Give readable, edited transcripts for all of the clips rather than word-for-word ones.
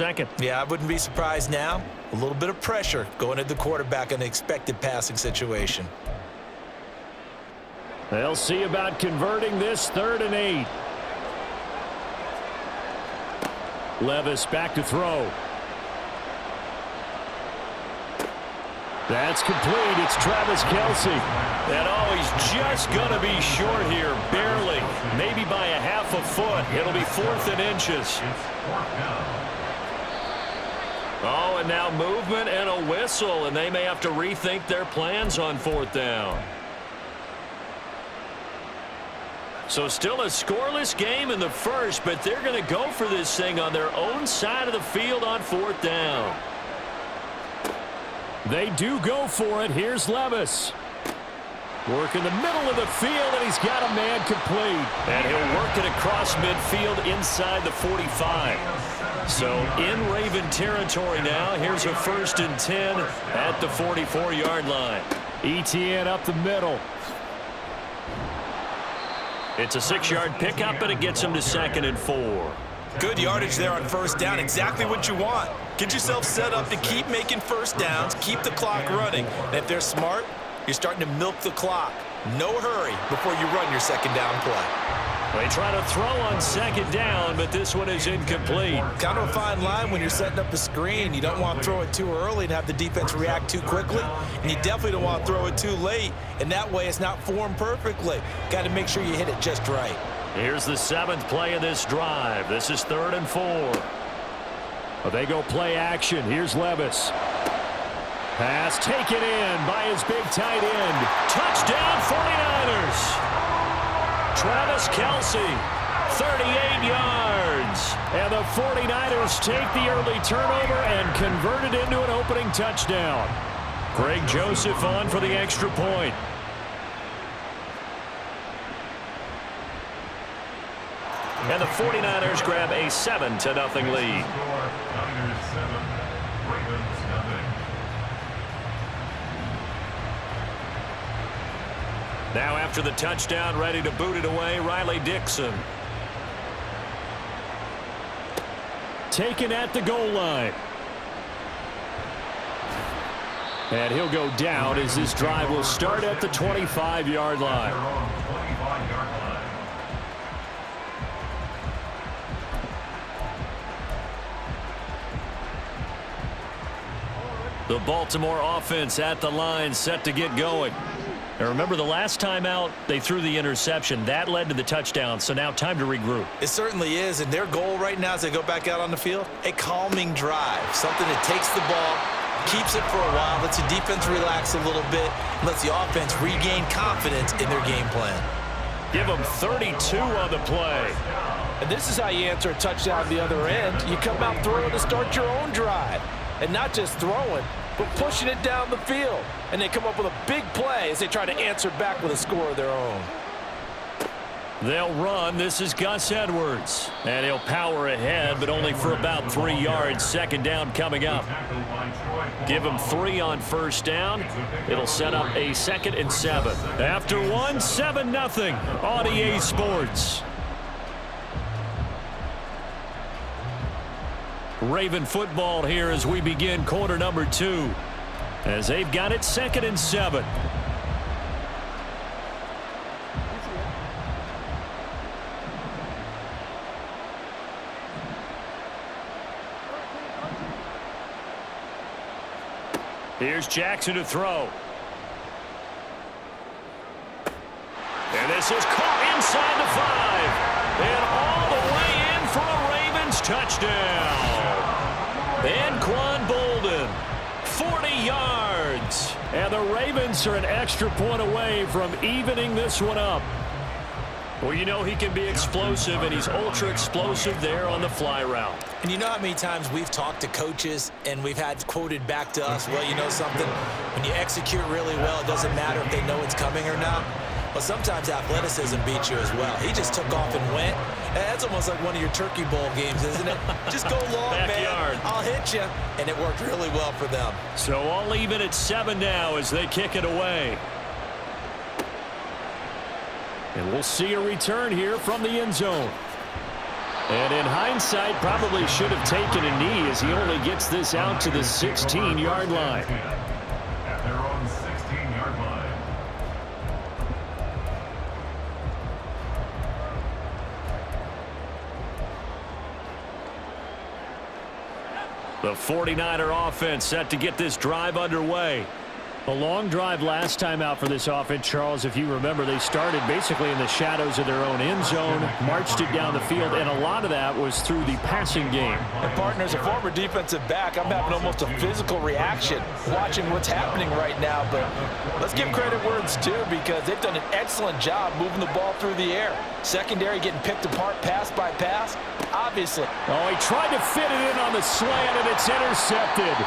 second. Yeah, I wouldn't be surprised now. A little bit of pressure going at the quarterback in an expected passing situation. They'll see about converting this 3rd and 8. Levis back to throw. That's complete. It's Travis Kelce. And oh, he's just going to be short here, barely. Maybe by a half a foot. It'll be 4th and inches. Oh, and now movement and a whistle, and they may have to rethink their plans on 4th down. So still a scoreless game in the first, but they're going to go for this thing on their own side of the field on 4th down. They do go for it. Here's Levis. Work in the middle of the field, and he's got a man complete. And he'll work it across midfield inside the 45. So in Raven territory now. Here's a 1st and 10 at the 44-yard line. ETN up the middle. It's a 6-yard pickup, and it gets him to 2nd and 4. Good yardage there on 1st down. Exactly what you want. Get yourself set up to keep making 1st downs, keep the clock running. And if they're smart, you're starting to milk the clock. No hurry before you run your 2nd down play. They try to throw on 2nd down, but this one is incomplete. Kind of a fine line when you're setting up a screen. You don't want to throw it too early and have the defense react too quickly. And you definitely don't want to throw it too late. And that way it's not formed perfectly. Got to make sure you hit it just right. Here's the 7th play of this drive. This is 3rd and 4. Well, they go play action. Here's Levis. Pass taken in by his big tight end. Touchdown 49ers. Travis Kelce, 38 yards. And the 49ers take the early turnover and convert it into an opening touchdown. Greg Joseph on for the extra point. And the 49ers grab a 7-0 lead. Now after the touchdown, ready to boot it away, Riley Dixon. Taken at the goal line. And he'll go down as this drive will start at the 25-yard line. The Baltimore offense at the line, set to get going. And remember, the last time out, they threw the interception. That led to the touchdown, so now time to regroup. It certainly is, and their goal right now as they go back out on the field, a calming drive, something that takes the ball, keeps it for a while, lets the defense relax a little bit, and lets the offense regain confidence in their game plan. Give them 32 on the play. And this is how you answer a touchdown the other end. You come out throwing to start your own drive. And not just throwing, but pushing it down the field. And they come up with a big play as they try to answer back with a score of their own. They'll run. This is Gus Edwards. And he'll power ahead, but only for about 3 yards. 2nd down coming up. Give him 3 on 1st down. It'll set up a 2nd and 7. After 1, 7-0 on EA Sports. Raven football here as we begin quarter number 2. As they've got it 2nd and 7. Here's Jackson to throw. And this is caught inside the 5. And all the way in for a Ravens touchdown. Anquan Bolden, 40 yards. And the Ravens are an extra point away from evening this one up. Well, you know he can be explosive, and he's ultra-explosive there on the fly route. And you know how many times we've talked to coaches and we've had quoted back to us, well, you know something? When you execute really well, it doesn't matter if they know it's coming or not. But sometimes athleticism beats you as well. He just took off and went. That's almost like one of your Turkey Bowl games, isn't it? Just go long, Backyard. man. I'll hit you. And it worked really well for them. So all even at 7 now as they kick it away. And we'll see a return here from the end zone. And in hindsight, probably should have taken a knee as he only gets this out to the 16-yard line. At their own 16-yard line. The 49er offense set to get this drive underway. A long drive last time out for this offense, Charles. If you remember, they started basically in the shadows of their own end zone, marched it down the field, and a lot of that was through the passing game. And partner, as a former defensive back, I'm having almost a physical reaction watching what's happening right now. But let's give credit where it's due, because they've done an excellent job moving the ball through the air. Secondary getting picked apart pass by pass, obviously. Oh, he tried to fit it in on the slant, and it's intercepted.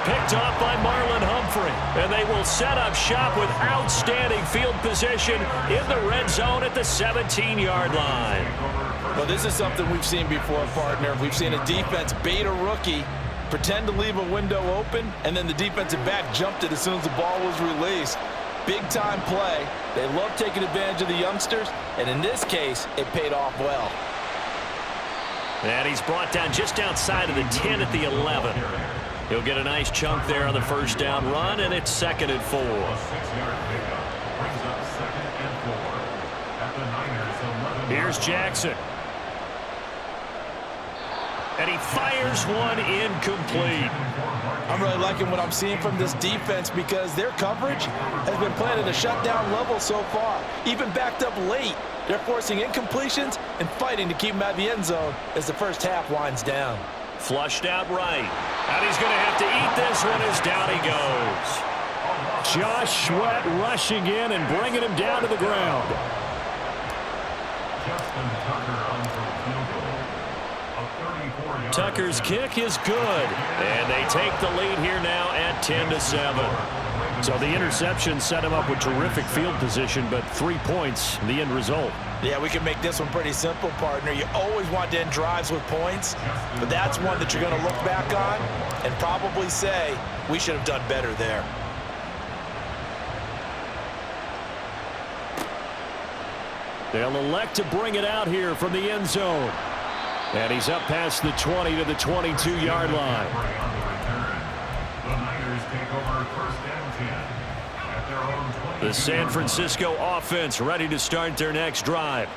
Picked off by Marlon Humphrey. And they will set up shop with outstanding field position in the red zone at the 17-yard line. Well, this is something we've seen before, partner. We've seen a defense bait a rookie, pretend to leave a window open, and then the defensive back jumped it as soon as the ball was released. Big-time play. They love taking advantage of the youngsters, and in this case, it paid off well. And he's brought down just outside of the 10 at the 11. He'll get a nice chunk there on the first down run, and it's 2nd and 4. 6-yard pickup brings up 2nd and 4 at the Niners' 11. Here's Jackson. And he fires one incomplete. I'm really liking what I'm seeing from this defense, because their coverage has been playing at a shutdown level so far. Even backed up late, they're forcing incompletions and fighting to keep them out of the end zone as the first half winds down. Flushed out right. And he's going to have to eat this one as down he goes. Josh Sweat rushing in and bringing him down to the ground. Justin Tucker on for the field goal. A 34-yard Tucker's kick is good. And they take the lead here now at 10-7. So the interception set him up with terrific field position, but 3 points, the end result. Yeah, we can make this one pretty simple, partner. You always want to end drives with points, but that's one that you're going to look back on and probably say, we should have done better there. They'll elect to bring it out here from the end zone. And he's up past the 20 to the 22-yard line. The Niners take over 1st and 10 at their own 20. The San Francisco offense ready to start their next drive.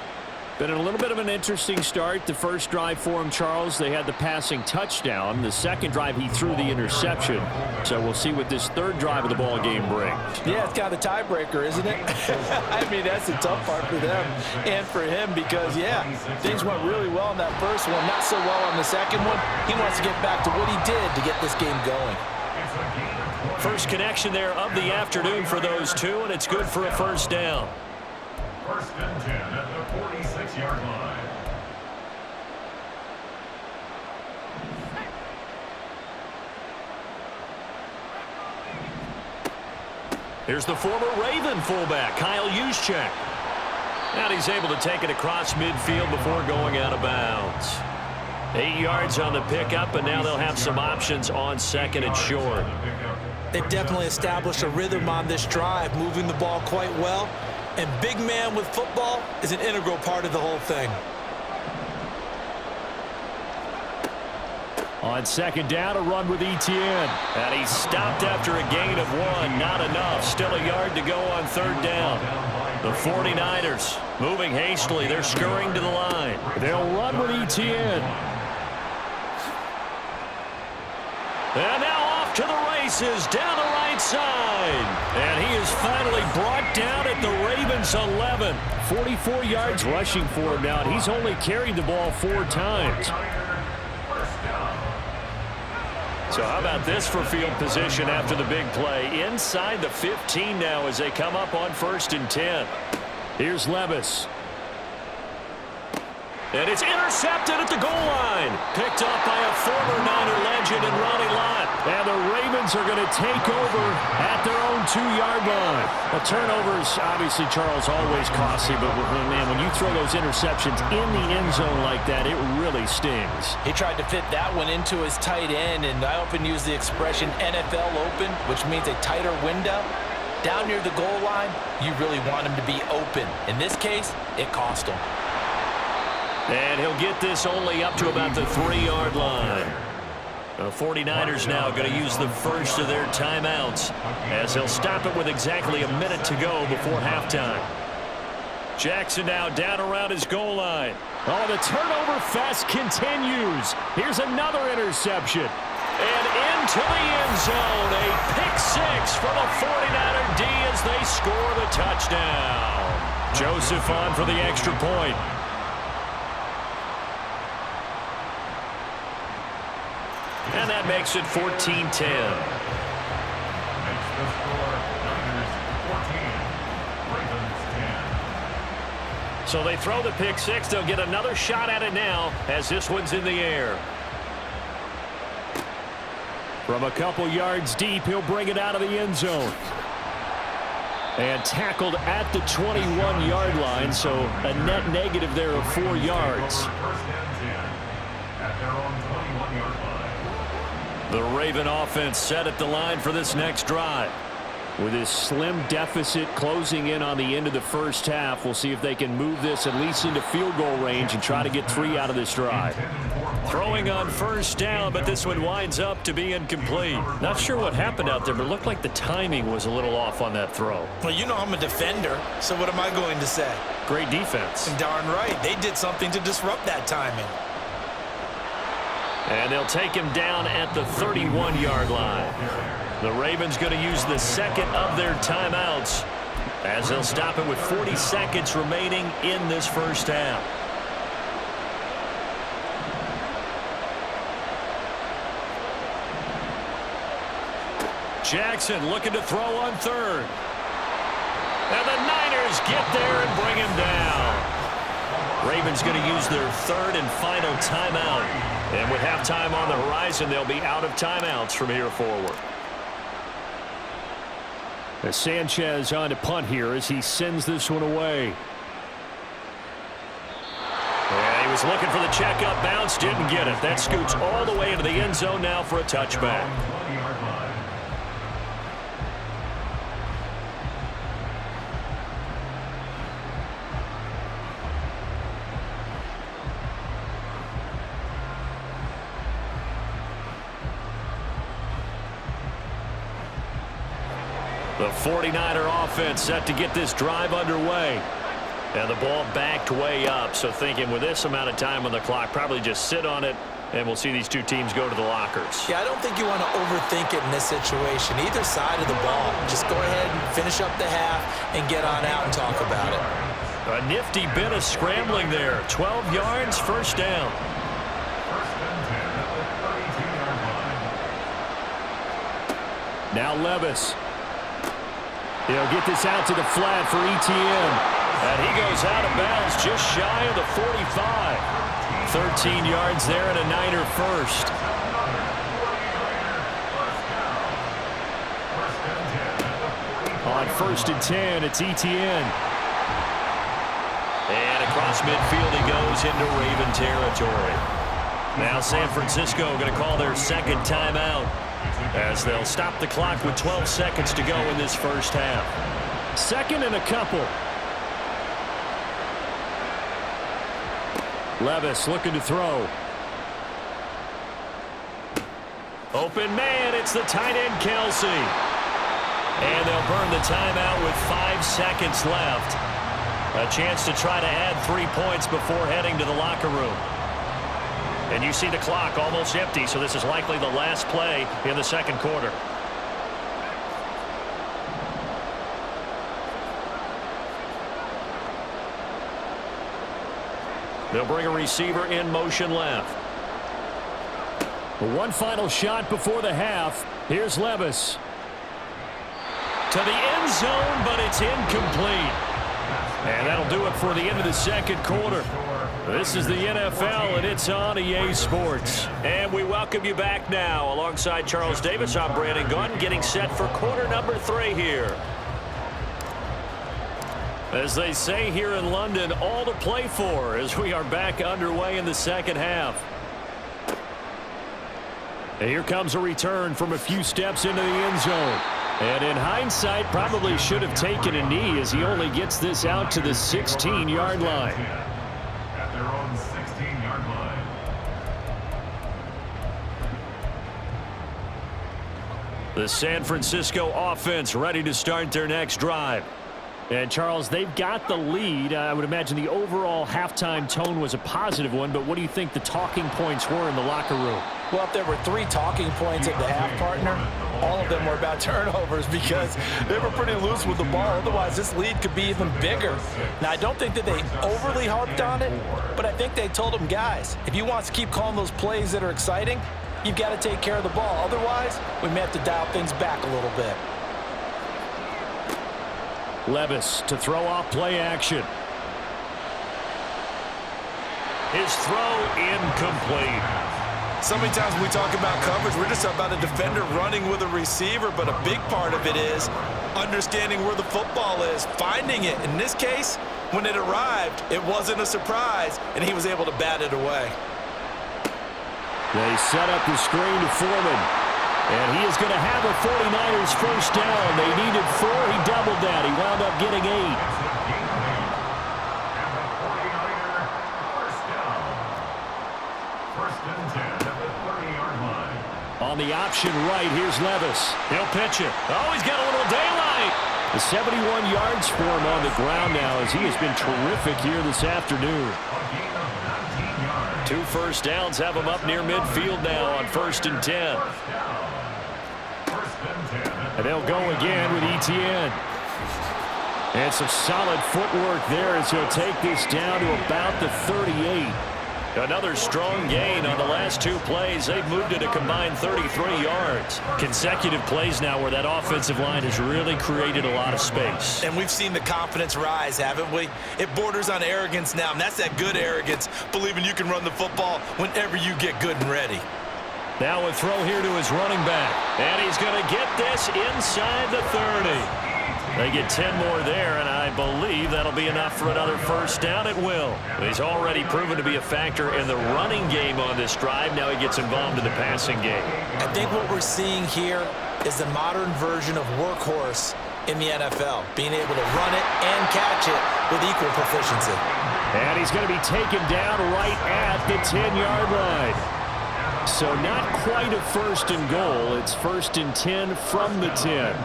Been a little bit of an interesting start. The first drive for him, Charles, they had the passing touchdown. The second drive, he threw the interception. So we'll see what this third drive of the ball game brings. Yeah, it's kind of the tiebreaker, isn't it? I mean, that's the tough part for them and for him, because, yeah, things went really well in that first one, not so well on the second one. He wants to get back to what he did to get this game going. First connection there of the afternoon for those two, and it's good for a first down. 1st and 10 at the 46-yard line. Here's the former Raven fullback, Kyle Juszczyk. And he's able to take it across midfield before going out of bounds. 8 yards on the pickup, and now they'll have some options on 2nd and short. They've definitely established a rhythm on this drive, moving the ball quite well. And big man with football is an integral part of the whole thing. On 2nd down, a run with Etienne. And he's stopped after a gain of 1. Not enough. Still a yard to go on 3rd down. The 49ers moving hastily. They're scurrying to the line. They'll run with Etienne. And now off to the races down the right side. And he is finally brought down at the Ravens' 11. 44 yards rushing for him now, and he's only carried the ball 4 times. So how about this for field position after the big play? Inside the 15 now as they come up on 1st and 10. Here's Levis. And it's intercepted at the goal line. Picked up by a former Niner legend in Ronnie Lott. And the Ravens are going to take over at their own 2-yard line. Well, turnovers, obviously, Charles, always costly. But, man, when you throw those interceptions in the end zone like that, it really stings. He tried to fit that one into his tight end, and I often use the expression NFL open, which means a tighter window. Down near the goal line, you really want him to be open. In this case, it cost him. And he'll get this only up to about the 3-yard line. The 49ers now going to use the first of their timeouts as they'll stop it with exactly a minute to go before halftime. Jackson now down around his goal line. Oh, the turnover fest continues. Here's another interception. And into the end zone. A pick six for the 49er D as they score the touchdown. Joseph on for the extra point. And that makes it 14-10. Makes the score Niners 14, Ravens 10. So they throw the pick six. They'll get another shot at it now as this one's in the air. From a couple yards deep, he'll bring it out of the end zone. And tackled at the 21-yard line, so a net negative there of 4 yards. First and 10 at their own 21-yard line. The Raven offense set at the line for this next drive. With his slim deficit closing in on the end of the first half, we'll see if they can move this at least into field goal range and try to get 3 out of this drive. Throwing on first down, but this one winds up to be incomplete. Not sure what happened out there, but it looked like the timing was a little off on that throw. Well, you know I'm a defender, so what am I going to say? Great defense. Darn right. They did something to disrupt that timing. And they'll take him down at the 31-yard line. The Ravens going to use the second of their timeouts as they'll stop it with 40 seconds remaining in this first half. Jackson looking to throw on third. And the Niners get there and bring him down. Ravens going to use their third and final timeout. And with halftime on the horizon, they'll be out of timeouts from here forward. As Sanchez on to punt here as he sends this one away. And he was looking for the checkup bounce, didn't get it. That scoots all the way into the end zone now for a touchback. The 49er offense set to get this drive underway. And the ball backed way up, so thinking with this amount of time on the clock, probably just sit on it, and we'll see these two teams go to the lockers. Yeah, I don't think you want to overthink it in this situation. Either side of the ball. Just go ahead and finish up the half and get on out and talk about it. A nifty bit of scrambling there. 12 yards, first down. First and 10 at the 32-yard line. Now Levis. He'll get this out to the flat for ETN. And he goes out of bounds just shy of the 45. 13 yards there and a Niner first. On first and 10, it's ETN. And across midfield he goes into Raven territory. Now San Francisco going to call their second timeout as they'll stop the clock with 12 seconds to go in this first half. Second and a couple. Levis looking to throw. Open man, it's the tight end Kelsey. And they'll burn the timeout with 5 seconds left. A chance to try to add 3 points before heading to the locker room. And you see the clock almost empty, so this is likely the last play in the second quarter. They'll bring a receiver in motion left. One final shot before the half. Here's Levis. To the end zone, but it's incomplete. And that'll do it for the end of the second quarter. This is the NFL, and it's on EA Sports. And we welcome you back now. Alongside Charles Davis, I'm Brandon Gunn, getting set for quarter number 3 here. As they say here in London, all to play for as we are back underway in the second half. And here comes a return from a few steps into the end zone. And in hindsight, probably should have taken a knee as he only gets this out to the 16-yard line. At their own 6. The San Francisco offense ready to start their next drive. And, Charles, they've got the lead. I would imagine the overall halftime tone was a positive one, but what do you think the talking points were in the locker room? Well, if there were 3 talking points at the half, partner, all of them were about turnovers because they were pretty loose with the ball. Otherwise, this lead could be even bigger. Now, I don't think that they overly harped on it, but I think they told them, guys, if you want to keep calling those plays that are exciting, you've got to take care of the ball. Otherwise, we may have to dial things back a little bit. Levis to throw off play action. His throw incomplete. So many times when we talk about coverage, we're just about a defender running with a receiver, but a big part of it is understanding where the football is, finding it. In this case, when it arrived, it wasn't a surprise, and he was able to bat it away. They set up the screen to Foreman. And he is going to have a 49ers first down. They needed 4. He doubled that. He wound up getting 8. First and 10 at the 30-yard line. On the option right, here's Levis. He'll pitch it. Oh, he's got a little daylight. The 71 yards for him on the ground now as he has been terrific here this afternoon. 2 first downs have him up near midfield now on 1st and 10. And they'll go again with Etienne. And some solid footwork there as he'll take this down to about the 38. Another strong gain on the last 2 plays. They've moved it a combined 33 yards. Consecutive plays now where that offensive line has really created a lot of space. And we've seen the confidence rise, haven't we? It borders on arrogance now, and that's that good arrogance, believing you can run the football whenever you get good and ready. Now a throw here to his running back. And he's going to get this inside the 30. They get 10 more there, and I believe that'll be enough for another first down. It will. He's already proven to be a factor in the running game on this drive. Now he gets involved in the passing game. I think what we're seeing here is the modern version of workhorse in the NFL, being able to run it and catch it with equal proficiency. And he's going to be taken down right at the 10-yard line. So not quite a 1st and goal. It's 1st and 10 from the 10.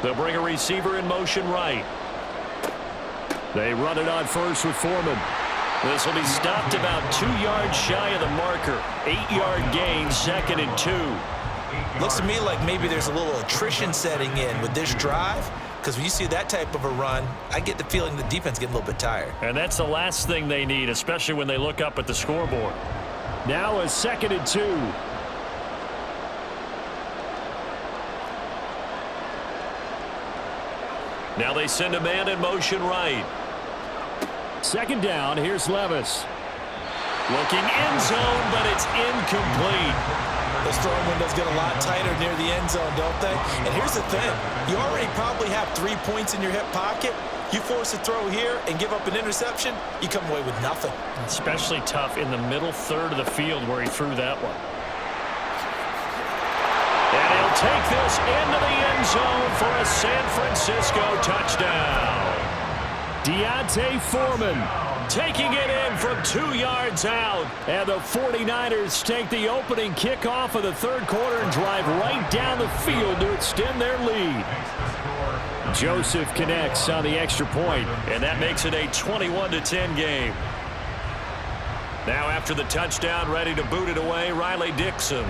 They'll bring a receiver in motion right. They run it on first with Foreman. This will be stopped about 2 yards shy of the marker. 8-yard gain, 2nd and 2. Looks to me like maybe there's a little attrition setting in with this drive, because when you see that type of a run, I get the feeling the defense getting a little bit tired. And that's the last thing they need, especially when they look up at the scoreboard. Now a 2nd and 2. Now they send a man in motion right. 2nd down. Here's Levis. Looking end zone, but it's incomplete. Those throwing windows get a lot tighter near the end zone, don't they? And here's the thing. You already probably have 3 points in your hip pocket. You force a throw here and give up an interception, you come away with nothing. Especially tough in the middle third of the field where he threw that one. And he'll take this into the end zone for a San Francisco touchdown. Deontay Foreman taking it in from 2 yards out. And the 49ers take the opening kickoff of the 3rd quarter and drive right down the field to extend their lead. Joseph connects on the extra point. And that makes it a 21-10 game. Now after the touchdown, ready to boot it away, Riley Dixon.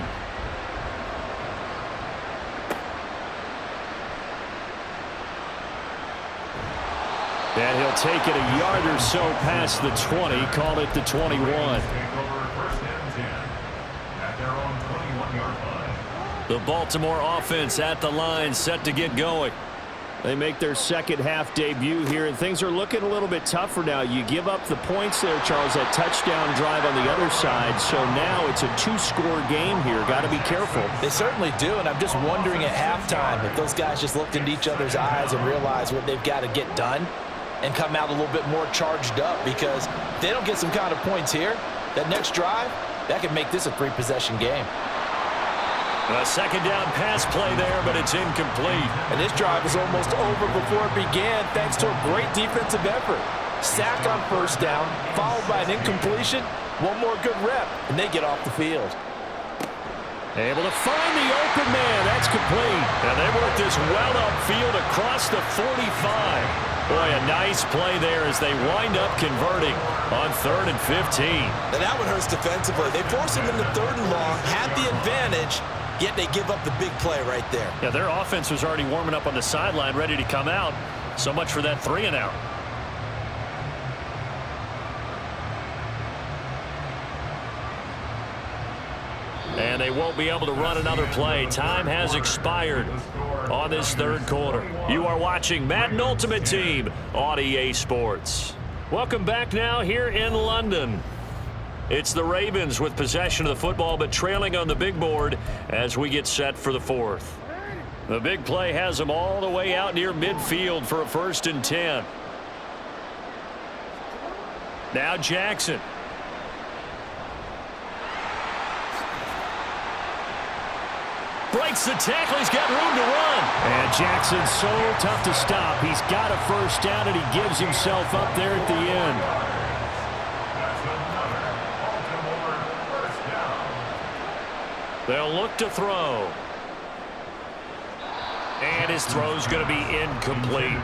And he'll take it a yard or so past the 20, call it the 21. The Baltimore offense at the line, set to get going. They make their second half debut here, and things are looking a little bit tougher now. You give up the points there, Charles, that touchdown drive on the other side. So now it's a 2-score game here. Got to be careful. They certainly do, and I'm just wondering at halftime if those guys just looked into each other's eyes and realized what they've got to get done and come out a little bit more charged up, because if they don't get some kind of points here, that next drive, that could make this a 3-possession game. A 2nd down pass play there, but it's incomplete. And this drive was almost over before it began thanks to a great defensive effort. Sack on 1st down, followed by an incompletion, one more good rep, and they get off the field. Able to find the open man. That's complete. And they work this well upfield across the 45. Boy, a nice play there as they wind up converting on 3rd and 15. Now that one hurts defensively. They force him into 3rd and long, had the advantage, yet they give up the big play right there. Yeah, their offense was already warming up on the sideline, ready to come out. So much for that 3-and-out. And they won't be able to run another play. Time has expired on this 3rd quarter. You are watching Madden Ultimate Team on EA Sports. Welcome back now here in London. It's the Ravens with possession of the football, but trailing on the big board as we get set for the 4th. The big play has them all the way out near midfield for a 1st and 10. Now Jackson. Breaks the tackle. He's got room to run. And Jackson's so tough to stop. He's got a 1st down, and he gives himself up there at the end. They'll look to throw. And his throw's going to be incomplete.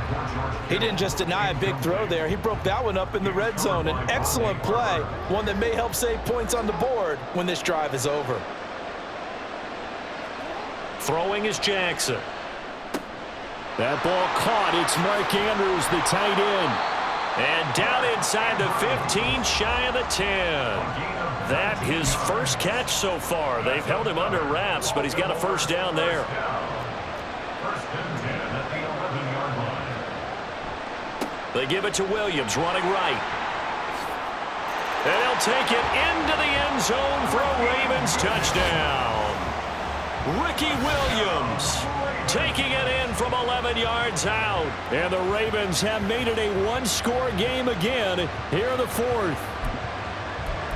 He didn't just deny a big throw there. He broke that one up in the red zone. An excellent play, one that may help save points on the board when this drive is over. Throwing is Jackson. That ball caught. It's Mark Andrews, the tight end. And down inside the 15, shy of the 10. That his 1st catch so far. They've held him under wraps, but he's got a 1st down there. 1st and 10 at the 11-yard line. They give it to Williams, running right. And he'll take it into the end zone for a Ravens touchdown. Ricky Williams taking it in from 11 yards out. And the Ravens have made it a 1-score game again here in the 4th.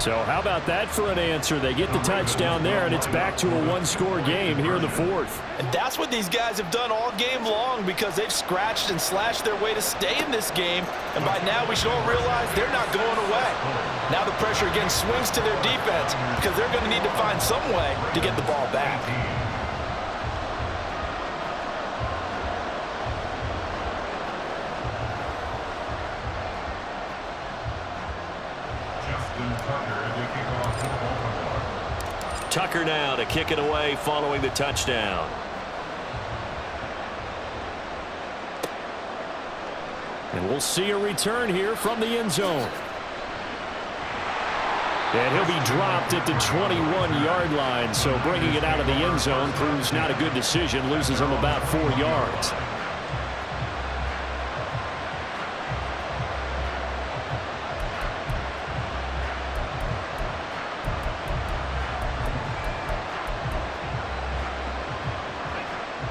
So how about that for an answer? They get the touchdown there, and it's back to a 1-score game here in the 4th. And that's what these guys have done all game long because they've scratched and slashed their way to stay in this game. And by now we should all realize they're not going away. Now the pressure again swings to their defense because they're going to need to find some way to get the ball back. Tucker now to kick it away following the touchdown. And we'll see a return here from the end zone. And he'll be dropped at the 21-yard line, so bringing it out of the end zone proves not a good decision, loses him about 4 yards.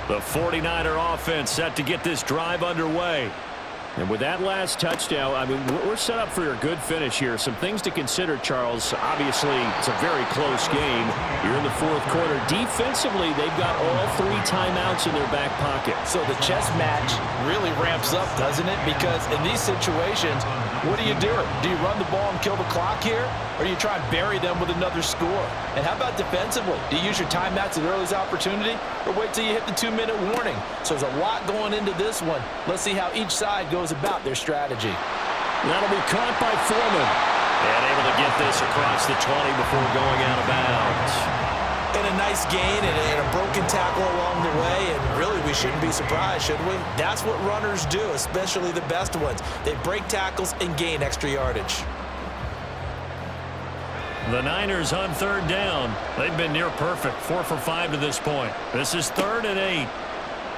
The 49er offense set to get this drive underway. And with that last touchdown, I mean, we're set up for a good finish here. Some things to consider, Charles. Obviously, it's a very close game. You're in the 4th quarter. Defensively, they've got all 3 timeouts in their back pocket. So the chess match really ramps up, doesn't it? Because in these situations, what do? Do you run the ball and kill the clock here? Or do you try and bury them with another score? And how about defensively? Do you use your timeouts at the earliest opportunity? Or wait till you hit the 2-minute warning? So there's a lot going into this one. Let's see how each side goes about their strategy. That'll be caught by Foreman. And able to get this across the 20 before going out of bounds. And a nice gain and a broken tackle along the way, and really we shouldn't be surprised, should we? That's what runners do, especially the best ones. They break tackles and gain extra yardage. The Niners on 3rd down. They've been near perfect, 4 for 5 to this point. This is 3rd and 8.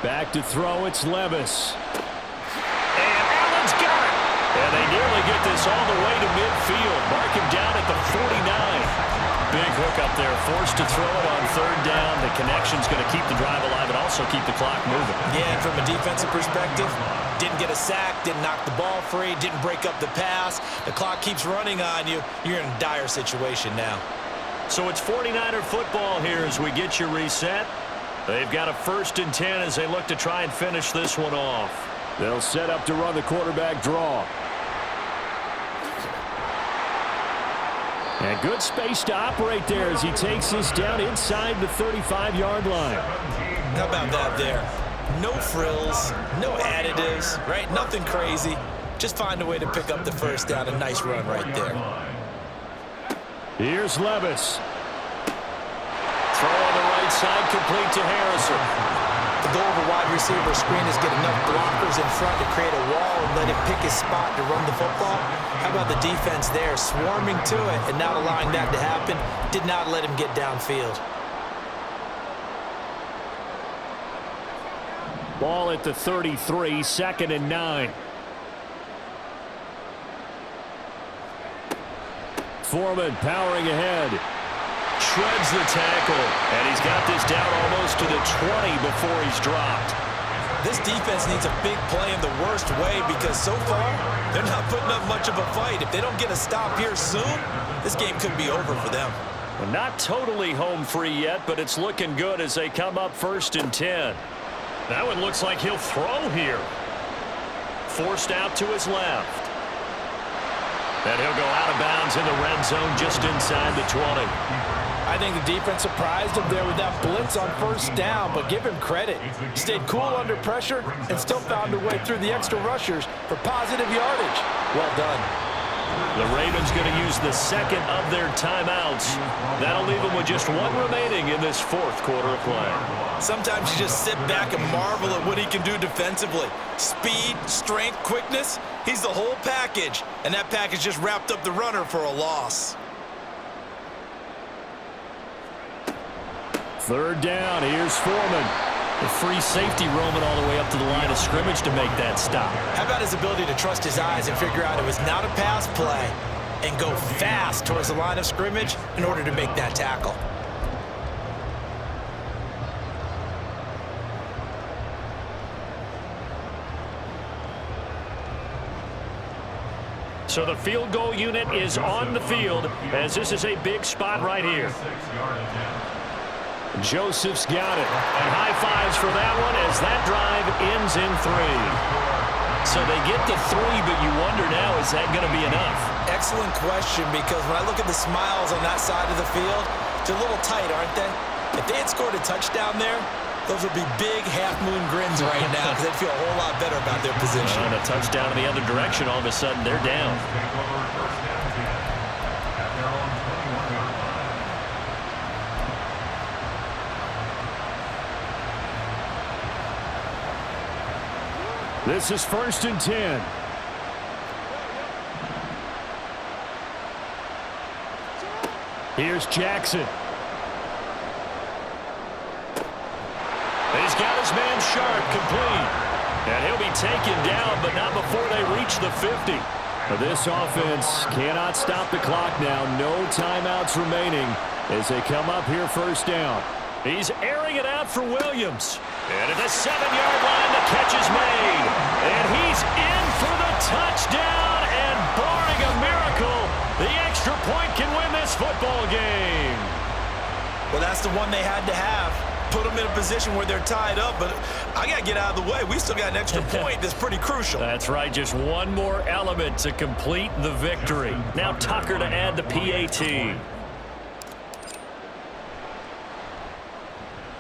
Back to throw, it's Levis. And Allen's got it. And they nearly get this all the way to midfield. Mark him down at the 49. Big hook up there, forced to throw it on 3rd down. The connection's going to keep the drive alive and also keep the clock moving. Yeah, and from a defensive perspective, didn't get a sack, didn't knock the ball free, didn't break up the pass. The clock keeps running on you. You're in a dire situation now. So it's 49er football here as we get you reset. They've got a 1st and 10 as they look to try and finish this one off. They'll set up to run the quarterback draw. And good space to operate there as he takes this down inside the 35-yard line. How about that there? No frills, no additives, right? Nothing crazy. Just find a way to pick up the first down. A nice run right there. Here's Levis. Throw on the right side, complete to Harrison. The goal of a wide receiver screen is get enough blockers in front to create a wall and let him pick his spot to run the football. How about the defense there, swarming to it and not allowing that to happen? Did not let him get downfield. Ball at the 33, 2nd and 9. Foreman powering ahead. Shreds the tackle, and he's got this down almost to the 20 before he's dropped. This defense needs a big play in the worst way because so far, they're not putting up much of a fight. If they don't get a stop here soon, this game could be over for them. Well, not totally home free yet, but it's looking good as they come up 1st and 10. That one looks like he'll throw here. Forced out to his left. And he'll go out of bounds in the red zone just inside the 20. I think the defense surprised him there with that blitz on 1st down, but give him credit. Stayed cool under pressure and still found a way through the extra rushers for positive yardage. Well done. The Ravens going to use the 2nd of their timeouts. That'll leave them with just one remaining in this 4th quarter of play. Sometimes you just sit back and marvel at what he can do defensively. Speed, strength, quickness. He's the whole package, and that package just wrapped up the runner for a loss. 3rd down, here's Foreman. The free safety roaming all the way up to the line of scrimmage to make that stop. How about his ability to trust his eyes and figure out it was not a pass play and go fast towards the line of scrimmage in order to make that tackle? So the field goal unit is on the field as this is a big spot right here. Joseph's got it. And high fives for that one as that drive ends in 3. So they get the 3, but you wonder now, is that going to be enough? Excellent question, because when I look at the smiles on that side of the field, they're a little tight, aren't they? If they had scored a touchdown there, those would be big half-moon grins right now because they'd feel a whole lot better about their position. And a touchdown in the other direction, all of a sudden they're down. This is 1st and 10. Here's Jackson. He's got his man sharp, complete. And he'll be taken down, but not before they reach the 50. This offense cannot stop the clock now. No timeouts remaining as they come up here 1st down. He's airing it out for Williams. And at the 7-yard line, the catch is made. And he's in for the touchdown. And barring a miracle, the extra point can win this football game. Well, that's the one they had to have. Put them in a position where they're tied up, but I got to get out of the way. We still got an extra point that's pretty crucial. That's right, just one more element to complete the victory. Now Tucker to add the PAT.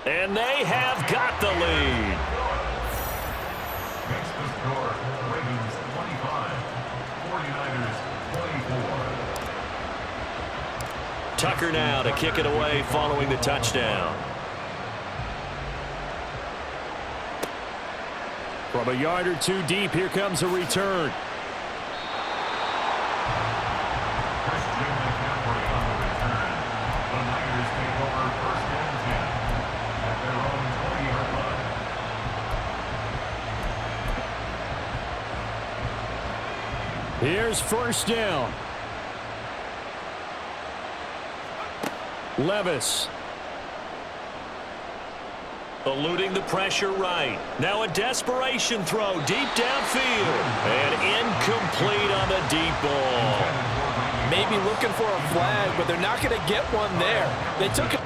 And they have got the lead. Makes the score. Ravens 25, 49ers 24. Tucker now to kick it away following the touchdown. From a yard or 2 deep, here comes a return. Here's 1st down. Levis. Eluding the pressure right. Now a desperation throw deep downfield. And incomplete on the deep ball. Maybe looking for a flag, but they're not going to get one there. They took it.